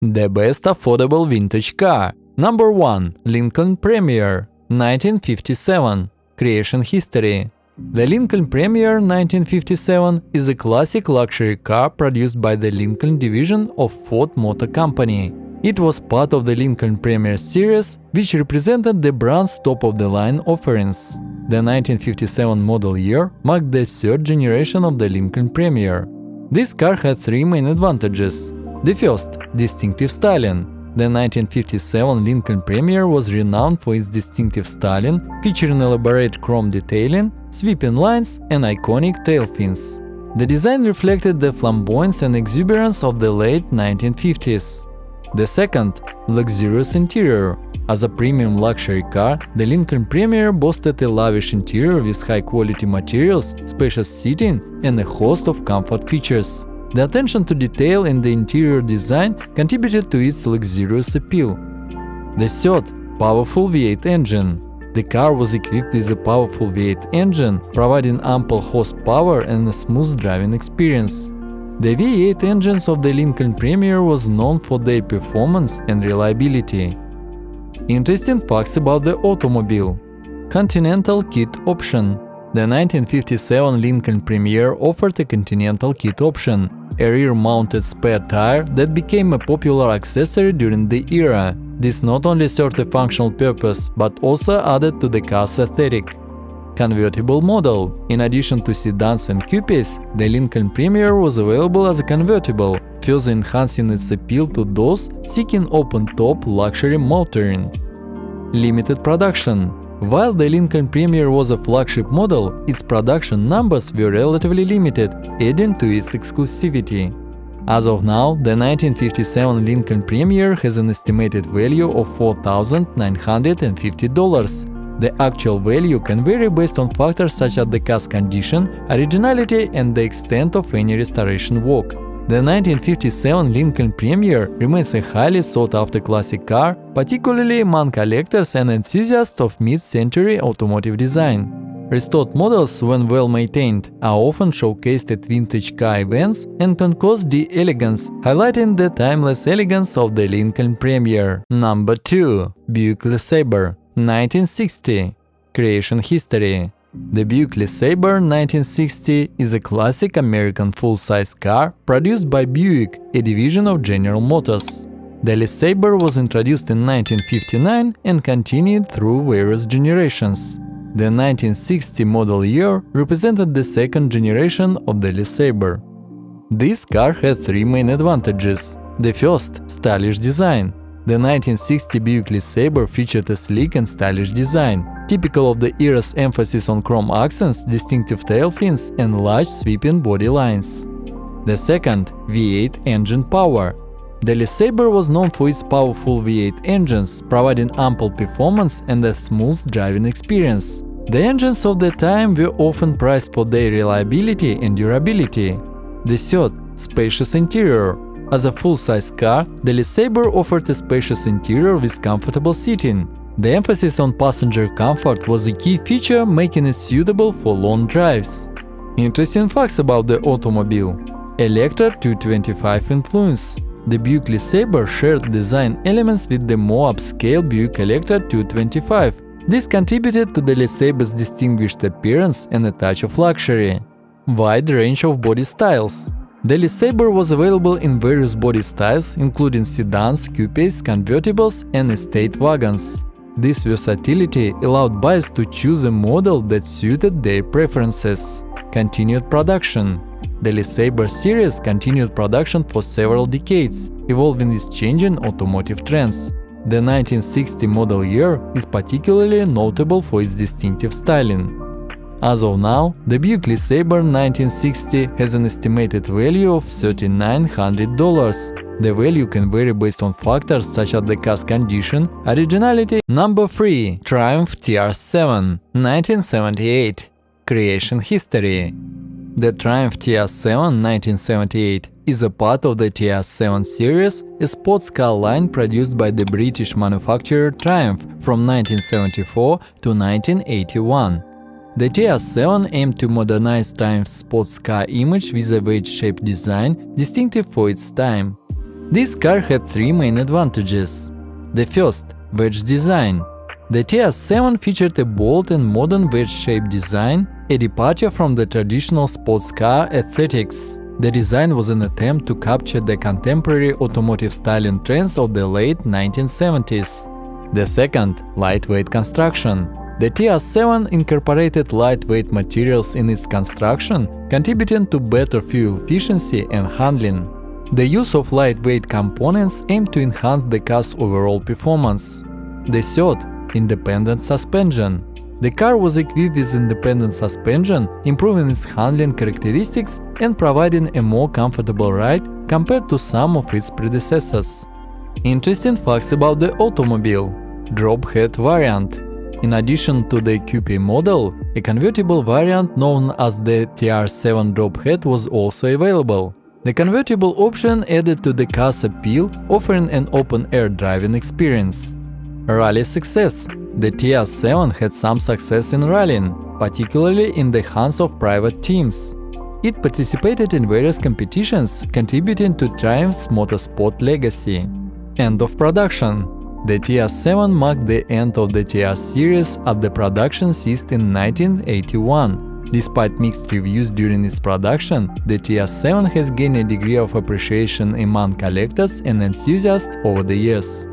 The best affordable vintage car. Number 1. Lincoln Premier, 1957. Creation history. The Lincoln Premier 1957 is a classic luxury car produced by the Lincoln division of Ford Motor Company. It was part of the Lincoln Premier series, which represented the brand's top-of-the-line offerings. The 1957 model year marked the third generation of the Lincoln Premier. This car had three main advantages. The first, distinctive styling. The 1957 Lincoln Premier was renowned for its distinctive styling, featuring elaborate chrome detailing, sweeping lines, and iconic tail fins. The design reflected the flamboyance and exuberance of the late 1950s. The second, luxurious interior. As a premium luxury car, the Lincoln Premier boasted a lavish interior with high-quality materials, spacious seating, and a host of comfort features. The attention to detail in the interior design contributed to its luxurious appeal. The third, powerful V8 engine. The car was equipped with a powerful V8 engine, providing ample horsepower and a smooth driving experience. The V8 engines of the Lincoln Premier was known for their performance and reliability. Interesting facts about the automobile. Continental kit option. The 1957 Lincoln Premier offered a Continental kit option, a rear-mounted spare tire that became a popular accessory during the era. This not only served a functional purpose, but also added to the car's aesthetic. Convertible model. In addition to sedans and coupes, the Lincoln Premier was available as a convertible, further enhancing its appeal to those seeking open-top luxury motoring. Limited production. While the Lincoln Premier was a flagship model, its production numbers were relatively limited, adding to its exclusivity. As of now, the 1957 Lincoln Premier has an estimated value of $4,950. The actual value can vary based on factors such as the car's condition, originality, and the extent of any restoration work. The 1957 Lincoln Premier remains a highly sought-after classic car, particularly among collectors and enthusiasts of mid-century automotive design. Restored models, when well maintained, are often showcased at vintage car events and concourse the elegance, highlighting the timeless elegance of the Lincoln Premier. Number 2. Buick Saber, 1960. Creation history. The Buick Saber 1960 is a classic American full-size car produced by Buick, a division of General Motors. The Saber was introduced in 1959 and continued through various generations. The 1960 model year represented the second generation of the Saber. This car had three main advantages. The first, stylish design. The 1960 Buick Saber featured a sleek and stylish design, typical of the era's emphasis on chrome accents, distinctive tail fins, and large sweeping body lines. The second, V8 engine power. The Saber was known for its powerful V8 engines, providing ample performance and a smooth driving experience. The engines of the time were often prized for their reliability and durability. The third, spacious interior. As a full-size car, the Saber offered a spacious interior with comfortable seating. The emphasis on passenger comfort was a key feature, making it suitable for long drives. Interesting facts about the automobile. Electra 225 influence. The Buick Saber shared design elements with the more upscale Buick Electra 225. This contributed to the Saber's distinguished appearance and a touch of luxury. Wide range of body styles. The Saber was available in various body styles, including sedans, coupes, convertibles, and estate wagons. This versatility allowed buyers to choose a model that suited their preferences. Continued production. The Saber series continued production for several decades, evolving with changing automotive trends. The 1960 model year is particularly notable for its distinctive styling. As of now, the Buick Saber 1960 has an estimated value of $3,900. The value can vary based on factors such as the car's condition, originality. Number 3. Triumph TR7, 1978. Creation history. The Triumph TR7 1978 is a part of the TR7 series, a sports car line produced by the British manufacturer Triumph from 1974 to 1981. The TR7 aimed to modernize Triumph's sports car image with a wedge-shaped design distinctive for its time. This car had three main advantages. The first, wedge design. The TS7 featured a bold and modern wedge-shaped design, a departure from the traditional sports car aesthetics. The design was an attempt to capture the contemporary automotive styling trends of the late 1970s. The second, lightweight construction. The TS7 incorporated lightweight materials in its construction, contributing to better fuel efficiency and handling. The use of lightweight components aimed to enhance the car's overall performance. The third, independent suspension. The car was equipped with independent suspension, improving its handling characteristics and providing a more comfortable ride compared to some of its predecessors. Interesting facts about the automobile. Drop head variant. In addition to the coupe model, a convertible variant known as the TR7 drop head was also available. The convertible option added to the car's appeal, offering an open-air driving experience. Rally success. The TS7 had some success in rallying, particularly in the hands of private teams. It participated in various competitions, contributing to Triumph's motorsport legacy. End of production. The TS7 marked the end of the TS series as the production ceased in 1981. Despite mixed reviews during its production, the TS7 has gained a degree of appreciation among collectors and enthusiasts over the years.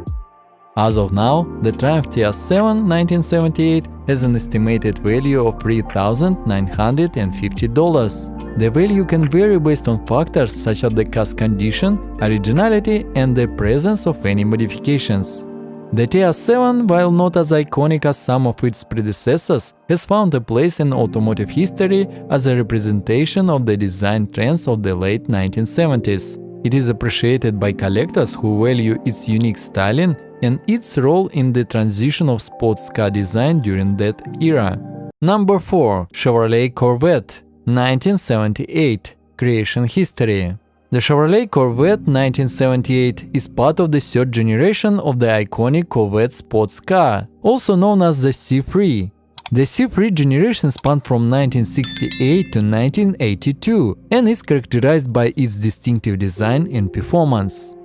As of now, the Triumph TS7 1978 has an estimated value of $3,950. The value can vary based on factors such as the car's condition, originality, and the presence of any modifications. The TS7, while not as iconic as some of its predecessors, has found a place in automotive history as a representation of the design trends of the late 1970s. It is appreciated by collectors who value its unique styling and its role in the transition of sports car design during that era. Number 4. Chevrolet Corvette 1978. Creation history. The Chevrolet Corvette 1978 is part of the third generation of the iconic Corvette sports car, also known as the C3. The C3 generation spanned from 1968 to 1982 and is characterized by its distinctive design and performance.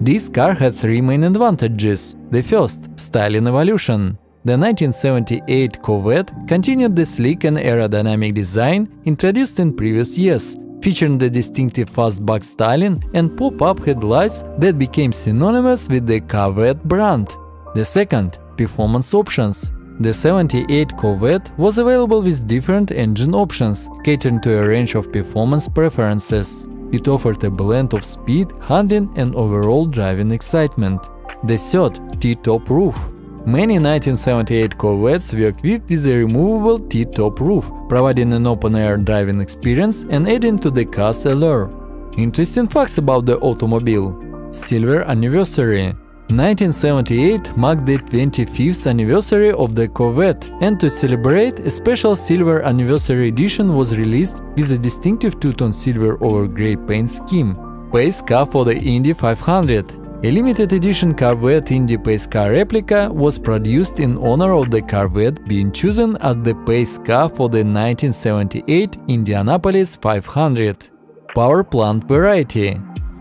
This car had three main advantages. The first, styling evolution. The 1978 Corvette continued the sleek and aerodynamic design introduced in previous years, featuring the distinctive fastback styling and pop-up headlights that became synonymous with the Corvette brand. The second, performance options. The 78 Corvette was available with different engine options, catering to a range of performance preferences. It offered a blend of speed, handling, and overall driving excitement. The third, T-top roof. Many 1978 Corvettes were equipped with a removable T-top roof, providing an open-air driving experience and adding to the car's allure. Interesting facts about the automobile. Silver anniversary. 1978 marked the 25th anniversary of the Corvette, and to celebrate, a special silver anniversary edition was released with a distinctive two-tone silver over grey paint scheme. Pace car for the Indy 500. A limited edition Corvette Indy pace car replica was produced in honor of the Corvette being chosen as the pace car for the 1978 Indianapolis 500. Power plant variety.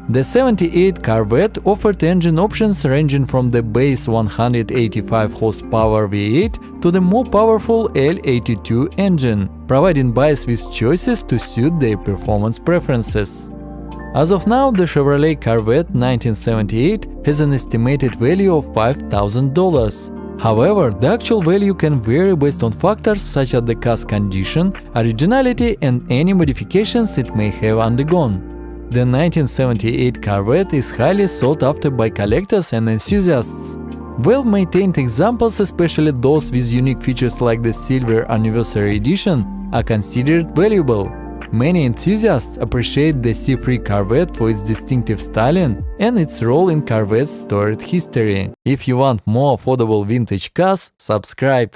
The 78 Corvette offered engine options ranging from the base 185 horsepower V8 to the more powerful L82 engine, providing buyers with choices to suit their performance preferences. As of now, the Chevrolet Corvette 1978 has an estimated value of $5,000. However, the actual value can vary based on factors such as the car's condition, originality, and any modifications it may have undergone. The 1978 Corvette is highly sought after by collectors and enthusiasts. Well-maintained examples, especially those with unique features like the Silver Anniversary Edition, are considered valuable. Many enthusiasts appreciate the C3 Corvette for its distinctive styling and its role in Corvette's storied history. If you want more affordable vintage cars, subscribe.